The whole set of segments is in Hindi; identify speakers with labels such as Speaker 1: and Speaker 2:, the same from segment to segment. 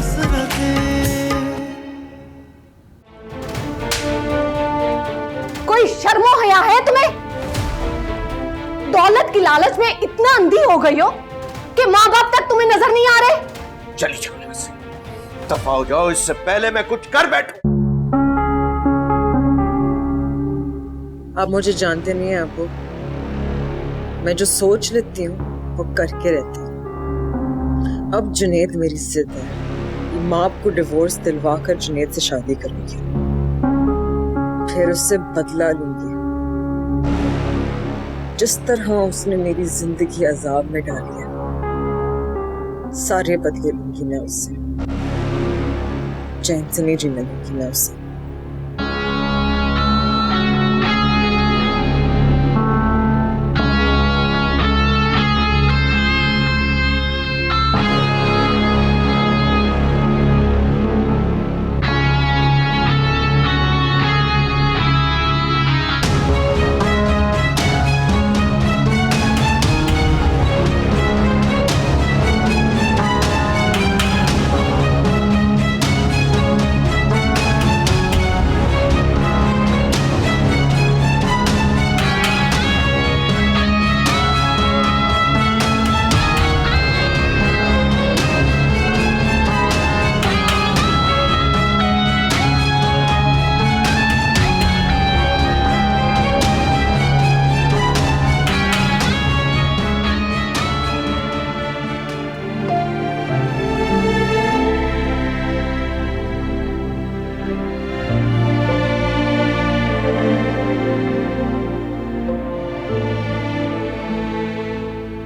Speaker 1: हसरतें।
Speaker 2: कोई शर्मो हया है तुम्हें? दौलत की लालच में इतना अंधी हो गई हो कि माँ बाप तक तुम्हें नजर नहीं आ रहे।
Speaker 3: चली जाओ यहाँ से, दफा हो जाओ, इससे पहले मैं कुछ कर बैठूं।
Speaker 4: आप मुझे जानते नहीं हैं आपको। मैं जो सोच लेती हूँ वो करके रहती हूँ। अब जुनेद मेरी जिद है, माँ को डिवोर्स दिलवा कर जुनेद से शादी करूंगी, फिर उससे बदला लूंगी। जिस तरह उसने मेरी जिंदगी अजाब में डाली है, सारे बदले लूंगी मैं उससे। चैन से नहीं जीने दूंगी मैं उससे।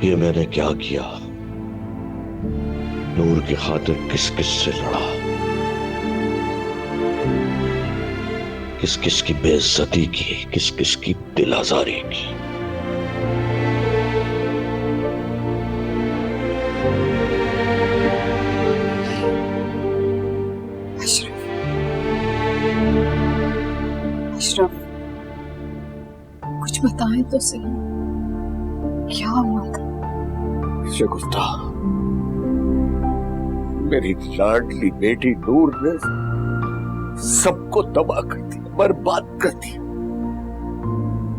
Speaker 5: ये मैंने क्या किया? नूर की खातिर किस किस से लड़ा, किस किस की बेइज्जती की, किस किस की दिल आजारी की।
Speaker 2: अशरफ, कुछ बताएं तो सही, क्या हुआ था?
Speaker 3: शगुफ्ता, मेरी लाडली बेटी नूर ने सबको तबाह कर दिया, बर्बाद कर दिया।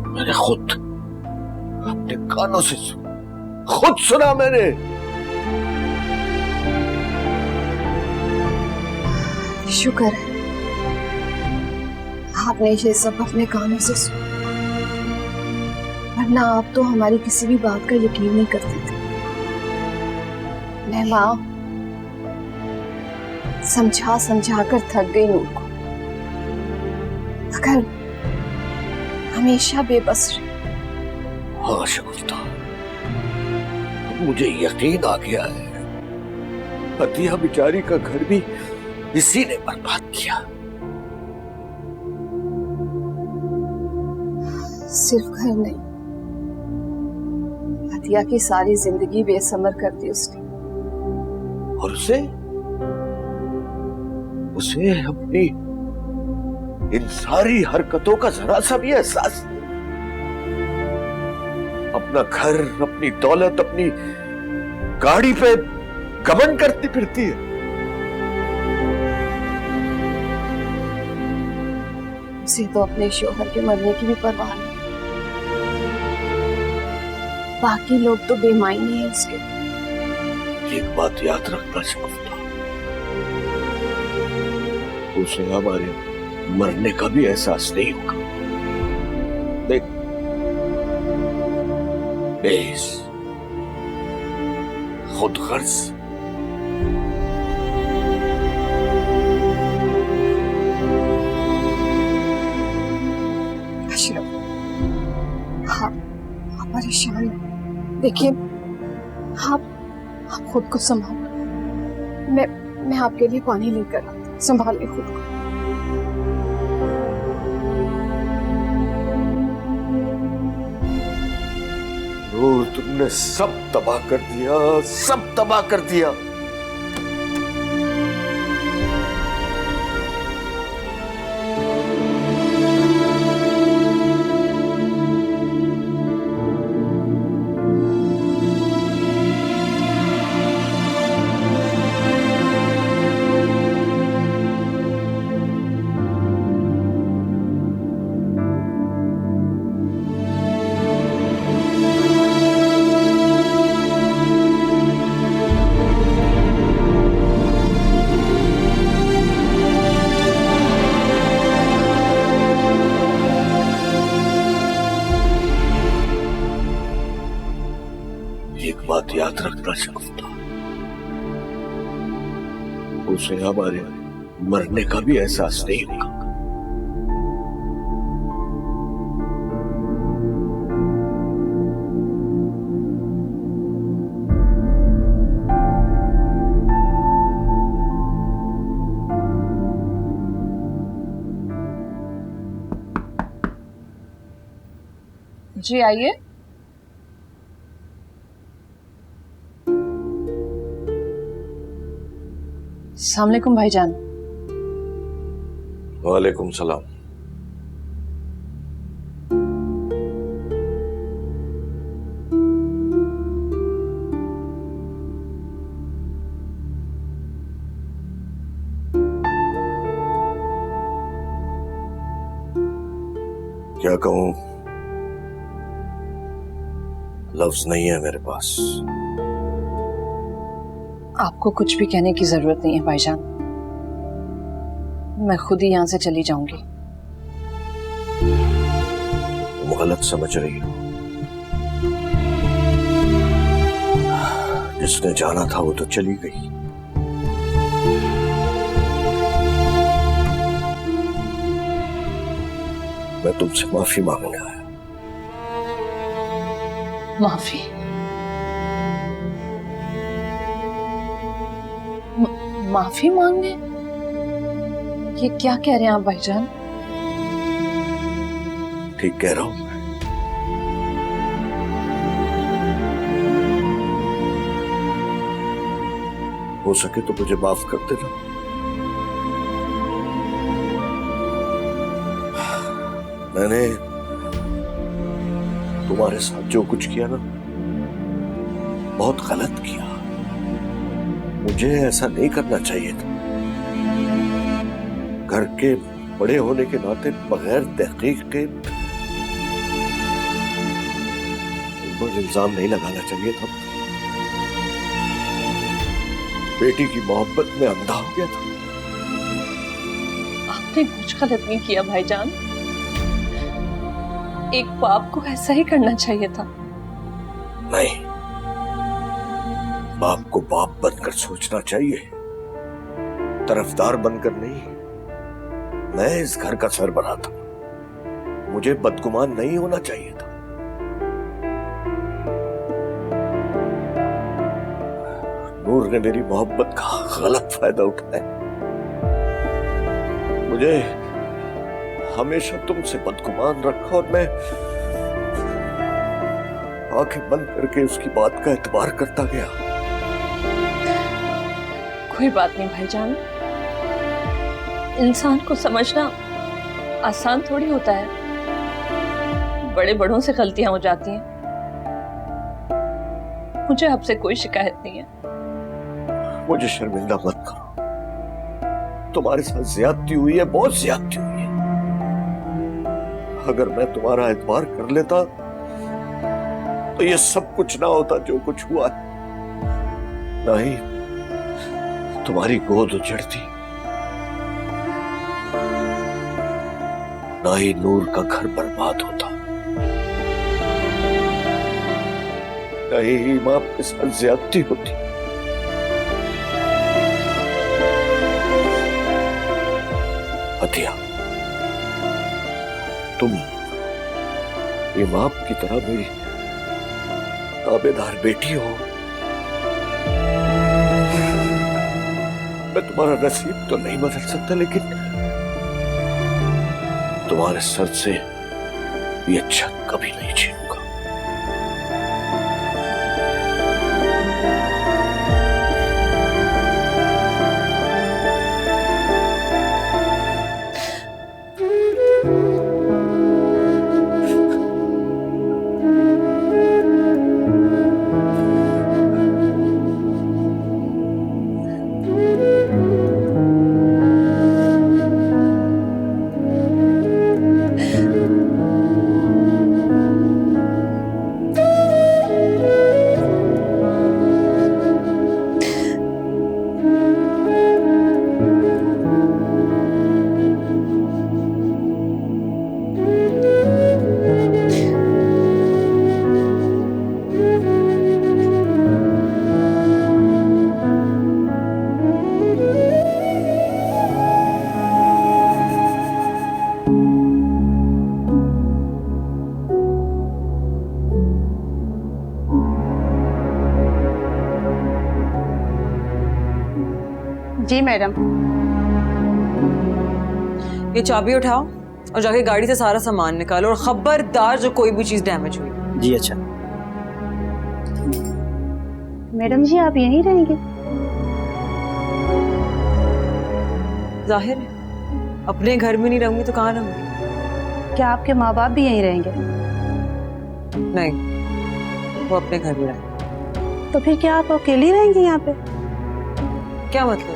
Speaker 3: मैंने खुद अपने कानों से सुना, खुद सुना मैंने।
Speaker 2: शुक्र है आपने ये सब अपने कानों से सुना, वरना आप तो हमारी किसी भी बात का यकीन नहीं करते थे। मैं माँ समझा समझा कर थक गई नूर को, मगर हमेशा बेबस रही।
Speaker 3: हाँ शगुफ्ता, मुझे यकीन आ गया है, अतिया बिचारी का घर भी इसी ने बर्बाद किया।
Speaker 2: सिर्फ घर नहीं, अतिया की सारी जिंदगी बेसमर कर दी उसने।
Speaker 3: और उसे अपनी इन सारी हरकतों का जरा सा भी एहसास नहीं। अपना घर, अपनी दौलत, अपनी गाड़ी पे गबन करती फिरती है।
Speaker 2: उसे तो अपने शोहर के मरने की भी परवाह नहीं। बाकी लोग तो बेमायने हैं उसके।
Speaker 3: एक बात याद रखना शगुफ्ता, उसे हमारे मरने का भी एहसास नहीं होगा। देख, बेस खुद गर्ज
Speaker 2: अशरफ, हाँ आप परेशान हैं। देखिए, आप खुद को संभालो। मैं आपके लिए पानी लेकर आती हूँ, संभालिए खुद को।
Speaker 3: नूर, तुमने सब तबाह कर दिया, सब तबाह कर दिया। था। उसे हमारे मरने का भी एहसास नहीं हुआ।
Speaker 2: जी आइए। अस्सलाम वालेकुम भाईजान।
Speaker 3: वालेकुम सलाम। क्या कहूं, लफ्ज नहीं है मेरे पास।
Speaker 2: आपको कुछ भी कहने की जरूरत नहीं है भाईजान, मैं खुद ही यहां से चली जाऊंगी।
Speaker 3: तुम गलत समझ रही हो। जिसने जाना था वो तो चली गई। मैं तुमसे माफी मांगने आया।
Speaker 2: माफी? माफी मांगने? ये क्या कह रहे हैं आप भाईजान?
Speaker 3: ठीक कह रहा हूं। हो सके तो मुझे माफ कर देना। मैंने तुम्हारे साथ जो कुछ किया ना, बहुत गलत किया। मुझे ऐसा नहीं करना चाहिए था। घर के बड़े होने के नाते बगैर तहकीक के ऊपर इल्जाम नहीं लगाना चाहिए था। बेटी की मोहब्बत में अंधा हो गया था।
Speaker 2: आपने कुछ गलत नहीं किया भाईजान। एक बाप को ऐसा ही करना चाहिए था।
Speaker 3: नहीं, बाप को बाप बनकर सोचना चाहिए, तरफदार बनकर नहीं। मैं इस घर का सरबराह था, मुझे बदगुमान नहीं होना चाहिए था। नूर ने मेरी मोहब्बत का गलत फायदा उठाया। मुझे हमेशा तुमसे बदगुमान रखा और मैं आंखें बंद करके उसकी बात का एतबार करता गया।
Speaker 2: कोई बात नहीं भाईजान, इंसान को समझना आसान थोड़ी होता है। बड़े बड़ों से गलतियां हो जाती हैं। मुझे आपसे कोई शिकायत नहीं है।
Speaker 3: मुझे शर्मिंदा मत करो। तुम्हारे साथ ज्यादती हुई है, बहुत ज्यादती हुई है। अगर मैं तुम्हारा एतबार कर लेता तो ये सब कुछ ना होता जो कुछ हुआ है। नहीं, तुम्हारी गोद उजड़ती, ना ही नूर का घर बर्बाद होता, ना ही मां के साथ ज्यादती होती। अतिया, तुम इमाम की तरह मेरी ताबेदार बेटी हो। मैं तुम्हारा नसीब तो नहीं बदल सकता, लेकिन तुम्हारे सर से ये छत कभी नहीं छीनूंगा।
Speaker 1: जी मैडम।
Speaker 4: ये चाबी उठाओ और जाके गाड़ी से सारा सामान निकालो और खबरदार जो कोई भी चीज डैमेज हुई।
Speaker 6: जी अच्छा।
Speaker 1: मैडम जी आप यहीं रहेंगे?
Speaker 4: जाहिर है, अपने घर में नहीं रहूंगी तो कहाँ रहूंगी?
Speaker 1: क्या आपके माँ बाप भी यहीं रहेंगे?
Speaker 4: नहीं, वो अपने घर में रहेंगे।
Speaker 1: तो फिर क्या आप अकेली रहेंगी यहाँ पे?
Speaker 4: क्या मतलब?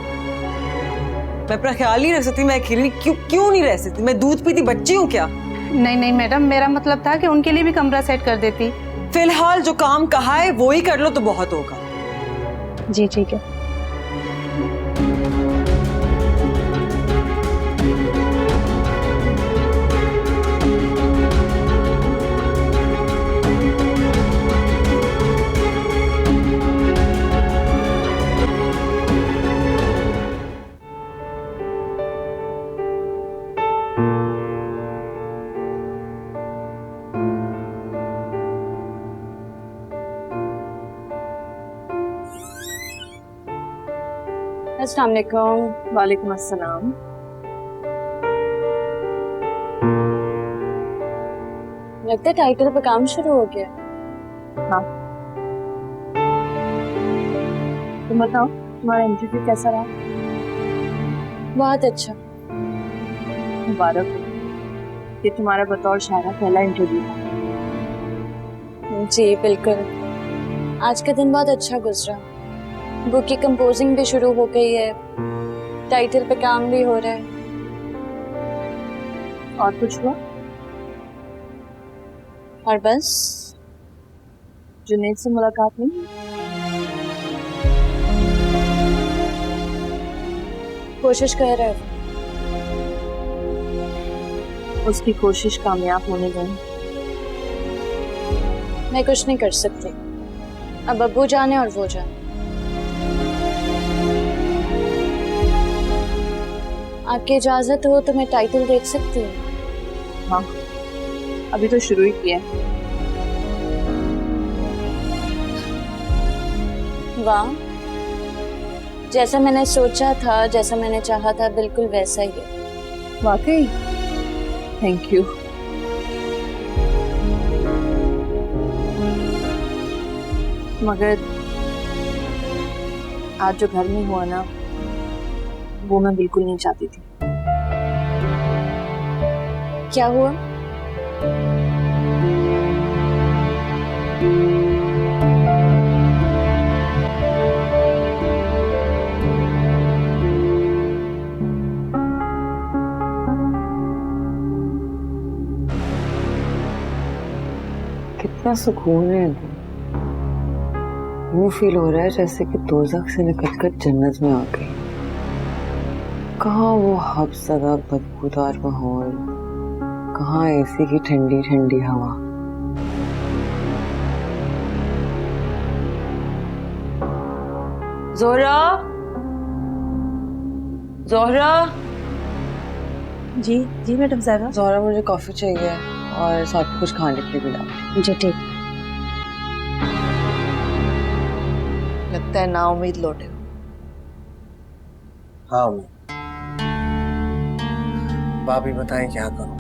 Speaker 4: मैं अपना ख्याल नहीं रख सकती? मैं अकेली क्यों नहीं रह सकती? मैं दूध पीती बच्ची हूँ क्या?
Speaker 1: नहीं नहीं मैडम, मेरा मतलब था कि उनके लिए भी कमरा सेट कर देती।
Speaker 4: फिलहाल जो काम कहा है वो ही कर लो तो बहुत होगा।
Speaker 1: जी ठीक है।
Speaker 2: अस्सलाम वालेकुम। वालेकुम अस्सलाम। लगता है टाइटल पे काम शुरू हो गया। हाँ, तुम बताओ तुम्हारा इंटरव्यू कैसा रहा? बहुत अच्छा। मुबारक हो, ये तुम्हारा बतौर शायरा पहला इंटरव्यू था। जी बिल्कुल, आज का दिन बहुत अच्छा गुजरा। बुक की कंपोजिंग भी शुरू हो गई है, टाइटल पे काम भी हो रहा है। और कुछ हुआ? और बस। जुनैद से मुलाकात नहीं? कोशिश कर रहे हो? उसकी कोशिश कामयाब होने दें। मैं कुछ नहीं कर सकती, अब अब्बू जाने और वो जाने। आपकी इजाजत हो तो मैं टाइटल देख सकती हूँ? हाँ, अभी तो शुरू ही किया है। वाह, जैसा मैंने सोचा था, जैसा मैंने चाहा था, बिल्कुल वैसा ही है। वाकई? Thank you. मगर आज जो घर में हुआ ना, वो मैं बिल्कुल नहीं चाहती थी। क्या हुआ?
Speaker 4: कितना सुकून है। यूं फील हो रहा है जैसे कि दोज़ख से निकलकर जन्नत में आ गई। कहाँ वो हफ्ज़दा बदबूदार माहौल, कहाँ एसी की ठंडी ठंडी हवा। ज़ोहरा, ज़ोहरा।
Speaker 1: जी जी मैडम साहब।
Speaker 4: ज़ोहरा, मुझे कॉफी चाहिए और साथ में कुछ खाने के लिए भी लाओ।
Speaker 1: जी ठीक।
Speaker 7: लगता है ना उम्मीद लौटे हो।
Speaker 6: हाँ उम्मीद। भाभी बताएं क्या करूं?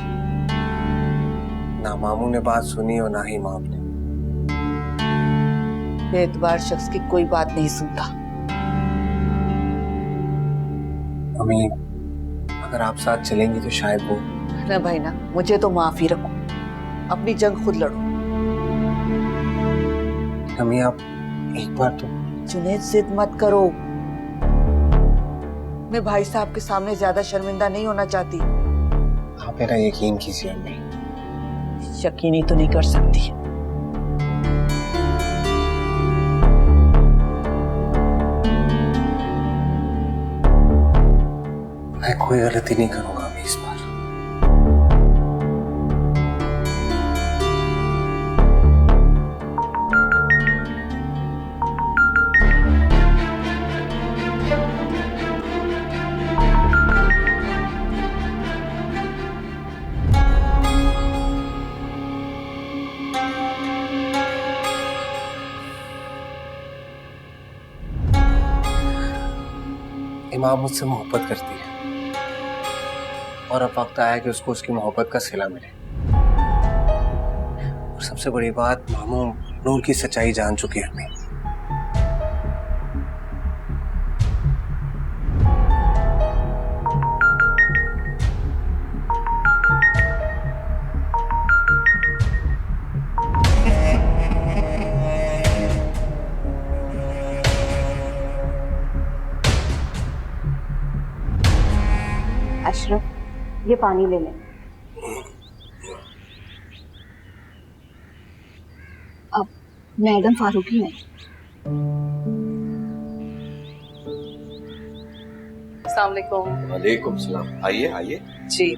Speaker 6: ना मामू ने बात सुनी और ना ही माम ने।
Speaker 7: बेएतबार शख्स की कोई बात नहीं सुनता।
Speaker 6: अम्मी, अगर आप साथ चलेंगी तो शायद वो।
Speaker 7: ना भाई ना, मुझे तो माफी रखो, अपनी जंग खुद लड़ो।
Speaker 6: अम्मी आप एक बार तो।
Speaker 7: जुनैद, जिद मत करो। मैं भाई साहब के सामने ज्यादा शर्मिंदा नहीं होना चाहती।
Speaker 6: आप मेरा यकीन कीजिए अम्मी।
Speaker 7: यकीन ही तो नहीं कर सकती।
Speaker 6: मैं कोई गलती नहीं करूंगा अभी इस बार। माँ मुझसे मोहब्बत करती है और अब वक्त आया कि उसको उसकी मोहब्बत का सिला मिले। और सबसे बड़ी बात, मामू नूर की सच्चाई जान चुकी है अम्मी।
Speaker 2: अशरफ, ये पानी ले लें। अब मैडम फारूकी है।
Speaker 1: अस्सलाम वालेकुम।
Speaker 3: वालेकुम सलाम। आइए आइए।
Speaker 1: जी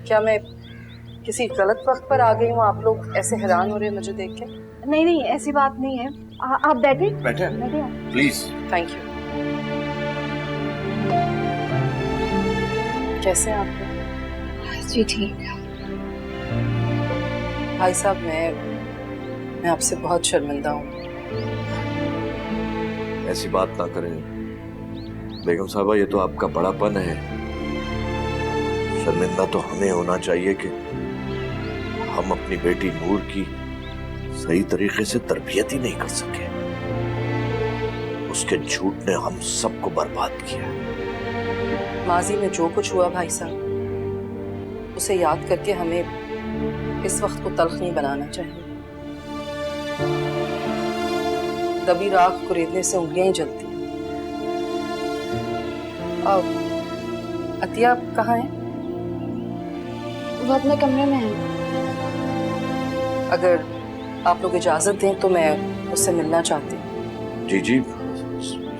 Speaker 1: क्या मैं किसी गलत वक्त पर आ गई हूँ? आप लोग ऐसे हैरान हो रहे हैं मुझे देख के?
Speaker 2: नहीं नहीं, ऐसी बात नहीं है। आप बैठे
Speaker 3: बैठे
Speaker 2: बैठे।
Speaker 3: प्लीज।
Speaker 1: Thank you. कैसे हैं आप लोग?
Speaker 2: जी ठीक है।
Speaker 1: भाई साहब, मैं आपसे बहुत शर्मिंदा हूँ।
Speaker 3: ऐसी बात ना करें बेगम साहबा, ये तो आपका बड़ापन है। शर्मिंदा तो हमें होना चाहिए कि हम अपनी बेटी नूर की सही तरीके से तरबियत ही नहीं कर सके। उसके झूठ ने हम सबको बर्बाद किया।
Speaker 1: माजी में जो कुछ हुआ भाई साहब, उसे याद करके हमें इस वक्त को तल्ख नहीं बनाना चाहिए। दबी राख कुरेदने से उंगलियां ही जलती हैं। अब अतिया कहाँ है?
Speaker 2: वो अपने कमरे में है।
Speaker 1: अगर आप लोग इजाजत दें तो मैं उससे मिलना चाहती हूँ।
Speaker 3: जी जी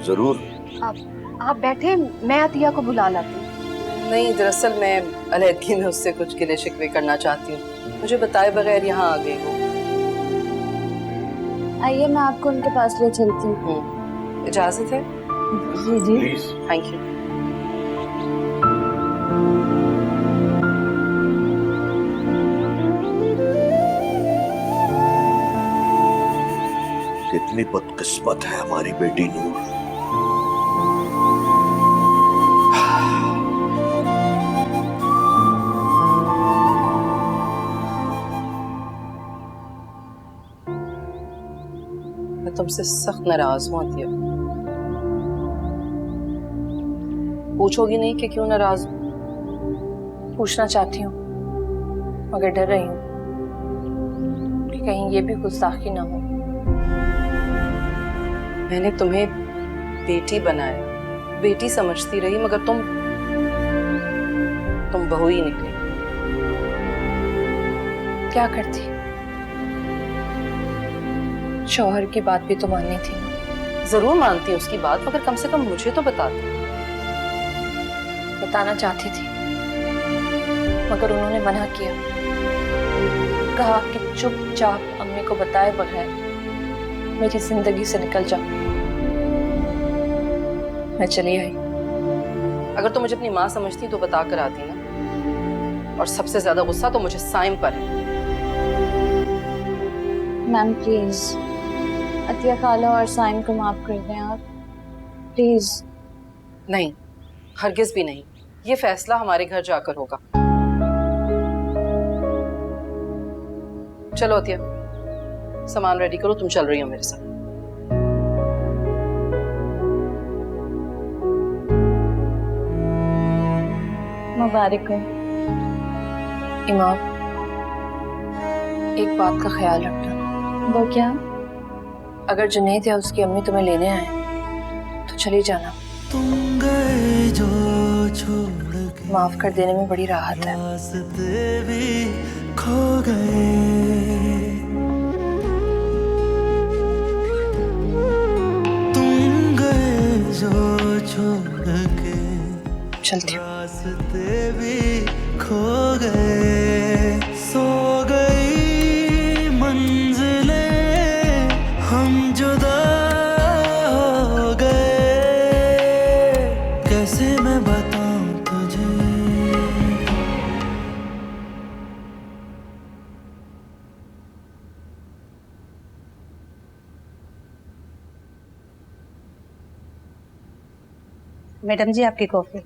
Speaker 3: जरूर।
Speaker 2: आप बैठे, मैं अतिया को बुला लाती हूँ।
Speaker 1: नहीं, दरअसल मैं अलहदगी में उससे कुछ गिले शिकवे करना चाहती हूँ। मुझे बताए बगैर यहाँ आ गई वो।
Speaker 2: आइए, मैं आपको उनके पास ले चलती हूँ।
Speaker 1: इजाजत है?
Speaker 2: जी जी।
Speaker 3: प्लीज।
Speaker 1: Thank you.
Speaker 3: कितनी बदकिस्मत है हमारी बेटी नूर।
Speaker 1: मैं तुमसे सख्त नाराज हूँ अतिया। पूछोगी नहीं कि क्यों नाराज हूँ?
Speaker 8: पूछना चाहती हूँ मगर डर रही हूँ कि कहीं ये भी गुस्ताखी ना हो।
Speaker 1: मैंने तुम्हें बेटी बनाया, बेटी समझती रही, मगर तुम बहू ही निकली।
Speaker 8: क्या करती? शौहर की बात भी तो माननी थी।
Speaker 1: जरूर मानती हूँ उसकी बात, मगर कम से कम मुझे तो बताती।
Speaker 8: बताना चाहती थी मगर उन्होंने मना किया। कहा कि चुपचाप अम्मी को बताए बगैर मेरी जिंदगी से निकल जाओ। मैं चली आई।
Speaker 1: अगर तुम मुझे अपनी माँ समझती तो बता कर आती ना। और सबसे ज्यादा गुस्सा तो मुझे साइम पर है।
Speaker 2: मैम प्लीज, अतिया खाला और साइम को माफ कर दें आप, प्लीज।
Speaker 1: नहीं, हरगिज भी नहीं। ये फैसला हमारे घर जाकर होगा। चलो अतिया, सामान रेडी करो, तुम चल रही हो मेरे साथ।
Speaker 2: मुबारक हो।
Speaker 8: इमाम, एक बात का ख्याल रखना।
Speaker 2: वो क्या?
Speaker 8: अगर जुनैद या उसकी अम्मी तुम्हें लेने आए तो चली जाना।
Speaker 9: तुम गए जो छोड़ के,
Speaker 8: माफ कर देने में बड़ी राहत है।
Speaker 9: रास्ते भी खो गए। तुम गए जो छोड़ के,
Speaker 8: चलती हूँ।
Speaker 9: रास्ते भी खो गए। सो गई मंजिलें, हम जुदा हो गए। कैसे मैं बताऊं तुझे।
Speaker 10: मैडम जी आपकी कॉफी।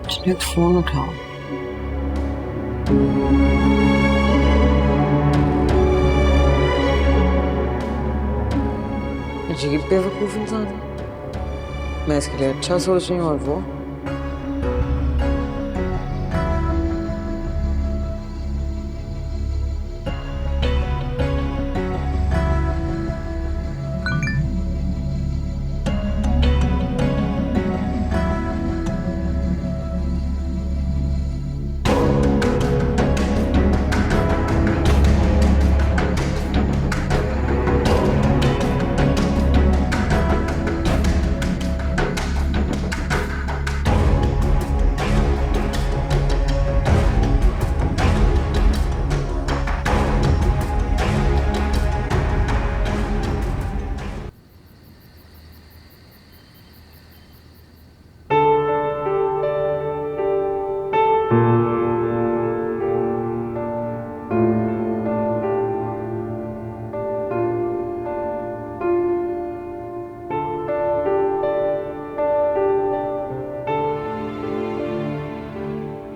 Speaker 4: जुनैद फोन उठाओ। अजीब बेवकूफ इंसान है। मैं इसके लिए अच्छा सोच रही हूँ और वो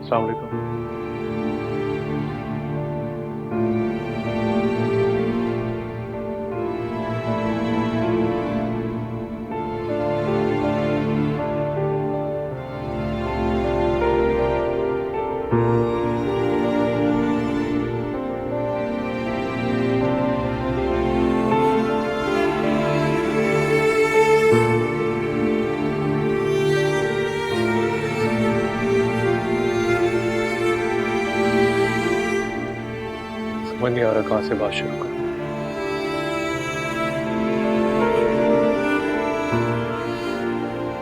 Speaker 11: अस्सलाम वालेकुम। समझ नहीं आ रहा कहाँ से बात शुरू करूं।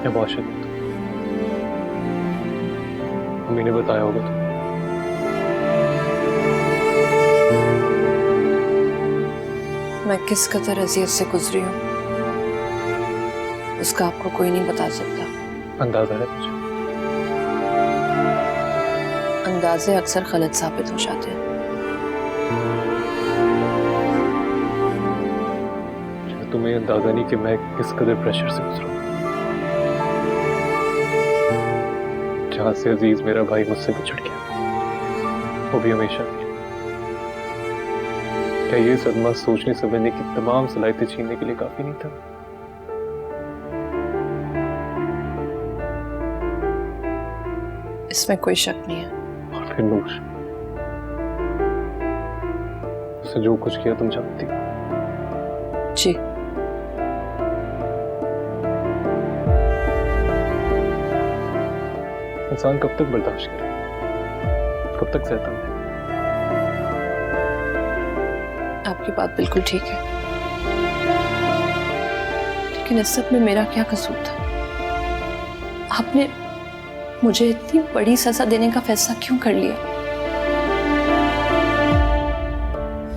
Speaker 11: मैं बहुत शर्मिंदा हूं। मम्मी ने बताया होगा तो।
Speaker 8: मैं किस कदर अजियत से गुजरी हूँ उसका आपको कोई नहीं बता सकता।
Speaker 11: अंदाजा है मुझे।
Speaker 8: अंदाजे अक्सर गलत साबित हो जाते हैं।
Speaker 11: तुम्हें अंदाजा नहीं कि मैं किस कदर प्रेशर से गुजरा हूं। जहां से अजीज मेरा भाई मुझसे बिछड़ गया, वो भी हमेशा के लिए। क्या ये सदमा सोचने समझने की तमाम सलाहियतें छीनने के लिए काफी नहीं था?
Speaker 8: इसमें कोई शक नहीं है।
Speaker 11: और फिर नूर, उसने जो कुछ किया तुम जानती हो।
Speaker 8: जी,
Speaker 11: इंसान कब तक बर्दाश्त करे, कब तक सहता है?
Speaker 8: आपकी बात बिल्कुल ठीक है, लेकिन इस सब में मेरा क्या कसूर था? आपने मुझे इतनी बड़ी सजा देने का फैसला क्यों कर लिया?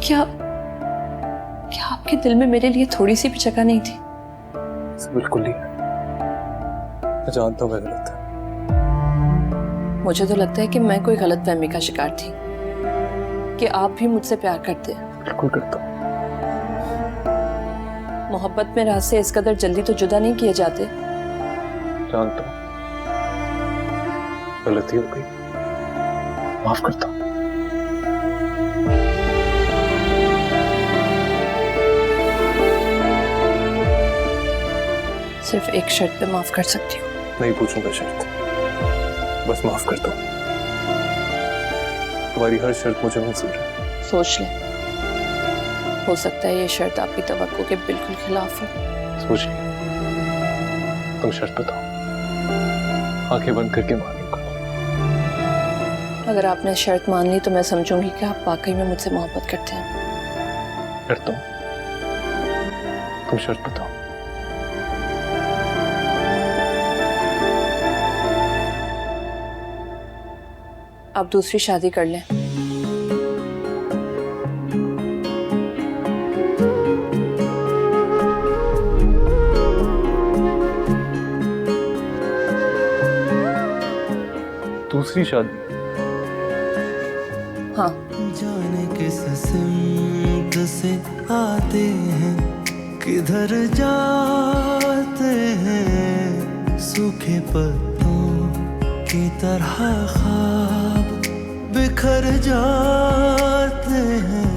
Speaker 8: क्या आपके दिल में मेरे लिए थोड़ी सी भी जगह नहीं थी?
Speaker 11: बिल्कुल नहीं। मैं जानता हूँ मैं गलत था।
Speaker 8: मुझे तो लगता है कि मैं कोई गलतफहमी का शिकार थी कि आप भी मुझसे प्यार करते हैं।
Speaker 11: बिल्कुल करता हूँ।
Speaker 8: मोहब्बत में राज से इस कदर जल्दी तो जुदा नहीं किए जाते।
Speaker 11: जानता हूँ गलती हो गई, माफ करता हूँ।
Speaker 8: सिर्फ एक शर्त पे माफ कर सकती हूँ।
Speaker 11: नहीं पूछूंगा शर्त, बस माफ करता हूँ। तुम्हारी हर शर्त मुझे मंजूर है।
Speaker 8: सोच ले, हो सकता है ये शर्त आपकी तवक्को के बिल्कुल खिलाफ हो।
Speaker 11: सोच लिया। तुम शर्त बताओ, आंखें बंद करके मान लूंगा।
Speaker 8: अगर आपने शर्त मान ली तो मैं समझूंगी कि आप वाकई में मुझसे मोहब्बत करते हैं।
Speaker 11: करता हूं। तुम शर्त बताओ।
Speaker 8: आप दूसरी शादी कर लें।
Speaker 11: दूसरी शादी?
Speaker 8: हाँ।
Speaker 9: जाने किस सिमत से आते हैं, किधर जाते हैं, सूखे पत्तों की तरह ख्वाब बिखर जाते हैं।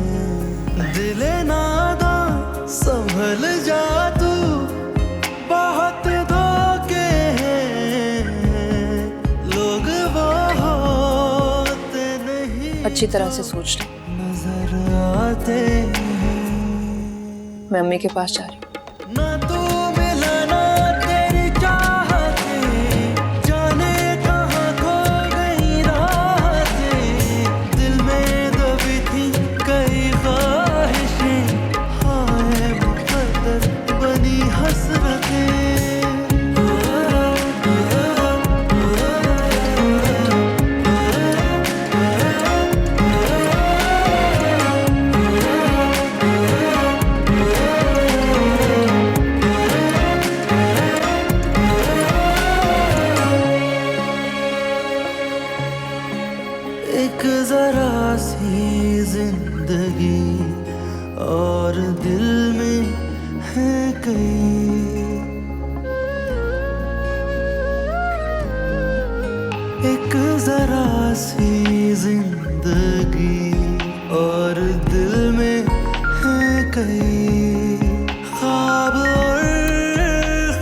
Speaker 9: दिले नादा संभल जा तू, बहुत धोखे हैं, लोग वो होते नहीं
Speaker 8: अच्छी तरह से सोच ले।
Speaker 9: नजर आते हैं।
Speaker 8: मैं अम्मी के पास जा रही हूँ।
Speaker 9: ना तू मिला ना तेरी चाहते, जाने कहाँ खो गई रातें, दिल में दबी थी कई ख्वाहिशें, हाय मुकद्दर बनी हसरतें। एक जरा सी जिंदगी और दिल में है कई, एक जरा सी जिंदगी और दिल में है कई, ख्वाब और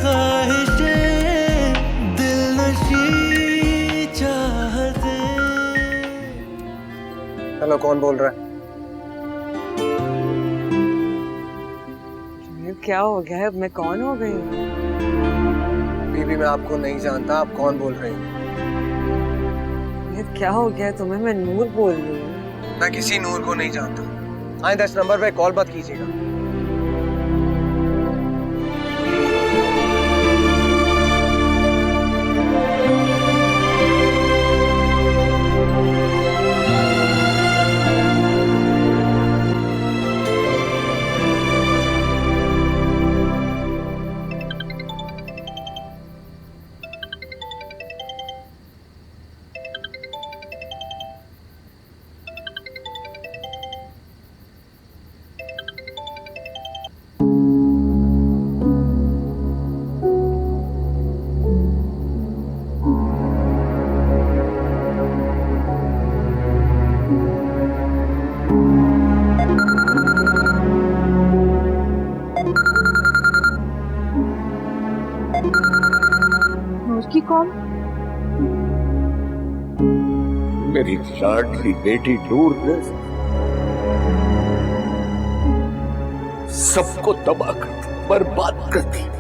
Speaker 9: ख्वाहिशें, दिल नशी चाहते।
Speaker 6: हेलो, कौन बोल रहा है?
Speaker 4: क्या हो गया है? अब मैं कौन हो गई?
Speaker 6: बीबी, मैं आपको नहीं जानता, आप कौन बोल रही हैं?
Speaker 4: ये क्या हो गया है तुम्हें? मैं नूर बोल रही हूँ।
Speaker 6: मैं किसी नूर को नहीं जानता। आइंदा इस नंबर पे कॉल मत कीजिएगा।
Speaker 2: नूर की कौन?
Speaker 3: मेरी लाडली बेटी नूर ने सबको तबाह कर दिया, बर्बाद कर दिया।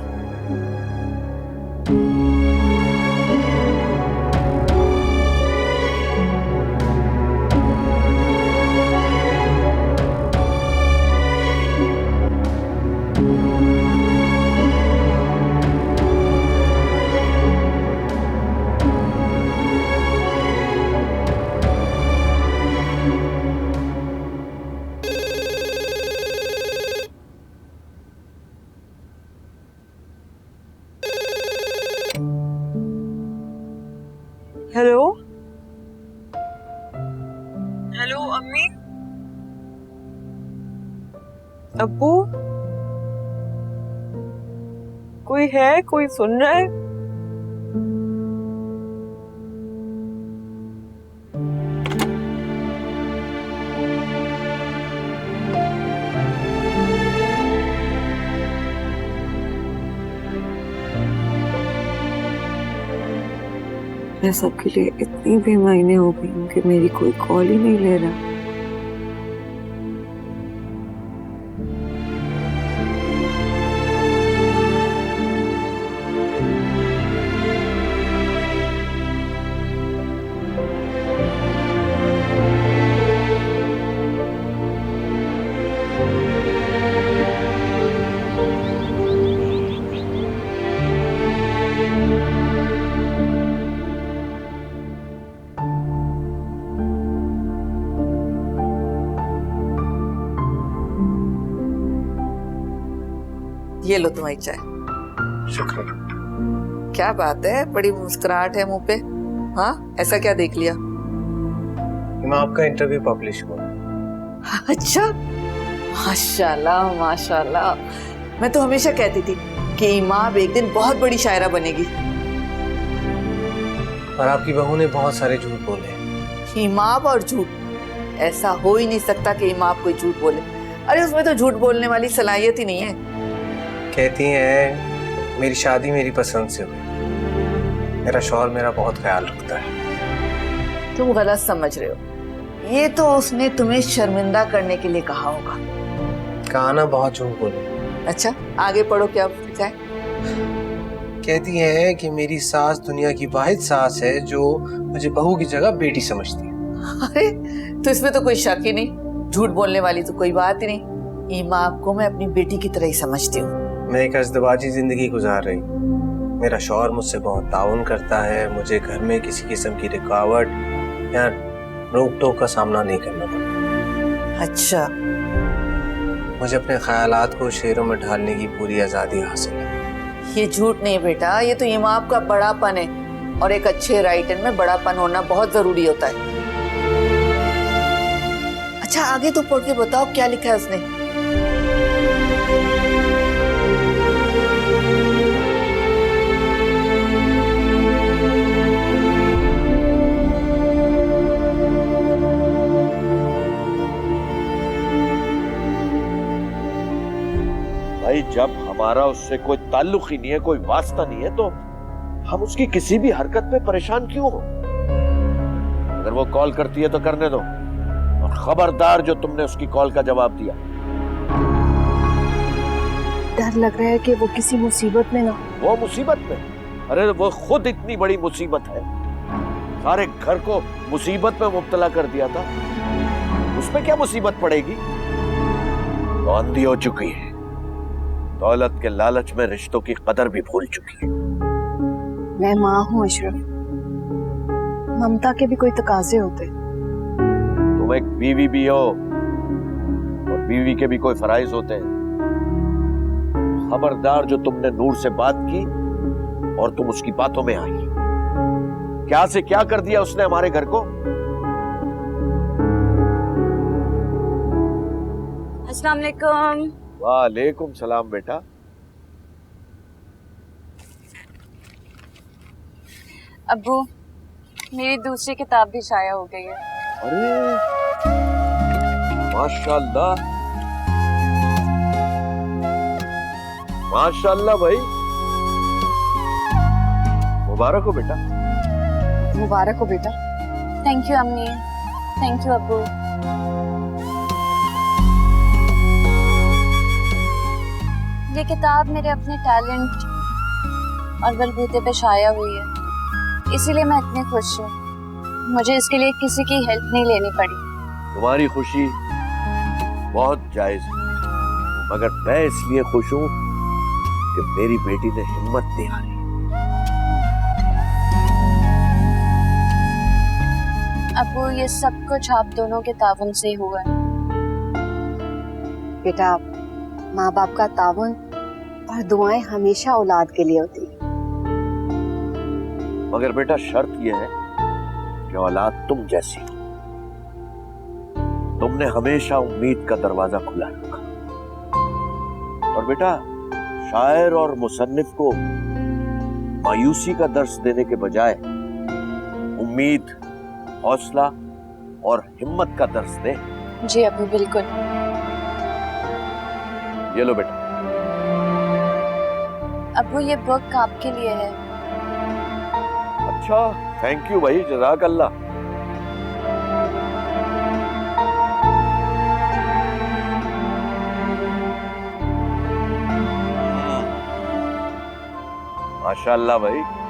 Speaker 4: हेलो हेलो, अम्मी, अब्बू, कोई है? कोई सुन रहा है? मैं सबके लिए इतनी बेमायने हो गई हूँ कि मेरी कोई कॉल ही नहीं ले रहा।
Speaker 7: ये लो तुम्हारी चाय।
Speaker 6: शुक्रिया।
Speaker 7: क्या बात है, बड़ी मुस्कुराहट है मुंह पे। हाँ, ऐसा क्या देख लिया?
Speaker 6: मैं आपका इंटरव्यू पब्लिश हुआ।
Speaker 7: अच्छा, माशाल्लाह माशाल्लाह। मैं तो हमेशा कहती थी कि इमाम एक दिन बहुत बड़ी शायरा बनेगी।
Speaker 6: और आपकी बहू ने बहुत सारे झूठ बोले।
Speaker 7: इमाम और झूठ, ऐसा हो ही नहीं सकता कि इमाम कोई झूठ बोले। अरे उसमें तो झूठ बोलने वाली सलाहियत ही नहीं है।
Speaker 6: कहती हैं मेरी शादी मेरी पसंद से हुई, मेरा शौहर मेरा बहुत ख्याल रखता है।
Speaker 7: तुम गलत समझ रहे हो, ये तो उसने तुम्हें शर्मिंदा करने के लिए कहा होगा।
Speaker 6: कहा ना, बहुत झूठ बोले।
Speaker 7: अच्छा, आगे पढ़ो। क्या है?
Speaker 6: कहती हैं कि मेरी सास दुनिया की वाहिद सास है जो मुझे बहू की जगह बेटी समझती है।
Speaker 7: अरे तो इसमें तो कोई शक ही नहीं, झूठ बोलने वाली तो कोई बात ही नहीं। इमाम को मैं अपनी बेटी की तरह ही समझती हूँ।
Speaker 6: मैं एक अज़दवाजी जिंदगी गुजार रही हूँ। मेरा शौहर मुझसे बहुत ताउन करता है, मुझे घर में किसी किस्म की रुकावट या रोक टोक का सामना नहीं करना पड़ता।
Speaker 7: अच्छा,
Speaker 6: मुझे अपने ख्यालात को शेरों में ढालने की पूरी आज़ादी हासिल है।
Speaker 7: ये झूठ नहीं बेटा, ये तो इमाम का बड़ापन है, और एक अच्छे राइटर में बड़ापन होना बहुत जरूरी होता है। अच्छा, आगे तो पढ़ के बताओ क्या लिखा है उसने।
Speaker 3: भाई, जब हमारा उससे कोई ताल्लुक ही नहीं है, कोई वास्ता नहीं है, तो हम उसकी किसी भी हरकत पे परेशान क्यों हो? अगर वो कॉल करती है तो करने दो, और खबरदार जो तुमने उसकी कॉल का जवाब दिया।
Speaker 2: डर लग रहा है कि वो किसी मुसीबत में ना।
Speaker 3: वो मुसीबत में? अरे वो खुद इतनी बड़ी मुसीबत है, सारे घर को मुसीबत में मुब्तला कर दिया था, उसमें क्या मुसीबत पड़ेगी? तो अंधी हो चुकी है, दौलत के लालच में रिश्तों की कदर भी भूल चुकी है।
Speaker 2: मैं माँ हूँ अशरफ, ममता के भी कोई तकाजे होते।
Speaker 3: तुम एक बीवी भी हो, और बीवी के भी कोई फराइज होते हैं। खबरदार जो तुमने नूर से बात की और तुम उसकी बातों में आई। क्या से क्या कर दिया उसने हमारे घर को?
Speaker 8: अस्सलाम वालेकुम।
Speaker 3: वालेकुम सलाम बेटा।
Speaker 8: अब्बू, मेरी दूसरी किताब भी शाया हो गई है।
Speaker 3: अरे माशाल्लाह माशाल्लाह भाई, मुबारक हो बेटा।
Speaker 2: मुबारक हो बेटा।
Speaker 8: थैंक यू अम्मी, थैंक यू अब्बू। ये किताब मेरे अपने टैलेंट और बलबूते पे शाया हुई है, इसीलिए मैं इतनी खुश हूँ। मुझे इसके लिए किसी की हेल्प नहीं लेनी पड़ी।
Speaker 3: तुम्हारी खुशी बहुत जायज है, मगर मैं इसलिए खुश हूँ कि मेरी बेटी ने हिम्मत दिखाई।
Speaker 8: अब्बू, ये सब कुछ आप दोनों के तावन से ही हुआ है।
Speaker 2: बेटा, माँ बाप का तावन और दुआएं हमेशा औलाद के लिए होती है।
Speaker 3: मगर बेटा शर्त यह है कि औलाद तुम जैसी हो। तुमने हमेशा उम्मीद का दरवाजा खुला रखा, और बेटा शायर और मुसन्निफ को मायूसी का दर्स देने के बजाय उम्मीद, हौसला और हिम्मत का दर्स दे।
Speaker 8: जी अब्बू, बिल्कुल।
Speaker 3: ये लो बेटा।
Speaker 8: अब्बू, ये बुक आपके लिए है।
Speaker 3: अच्छा, थैंक यू भाई, जज़ाक अल्लाह। माशाअल्लाह भाई।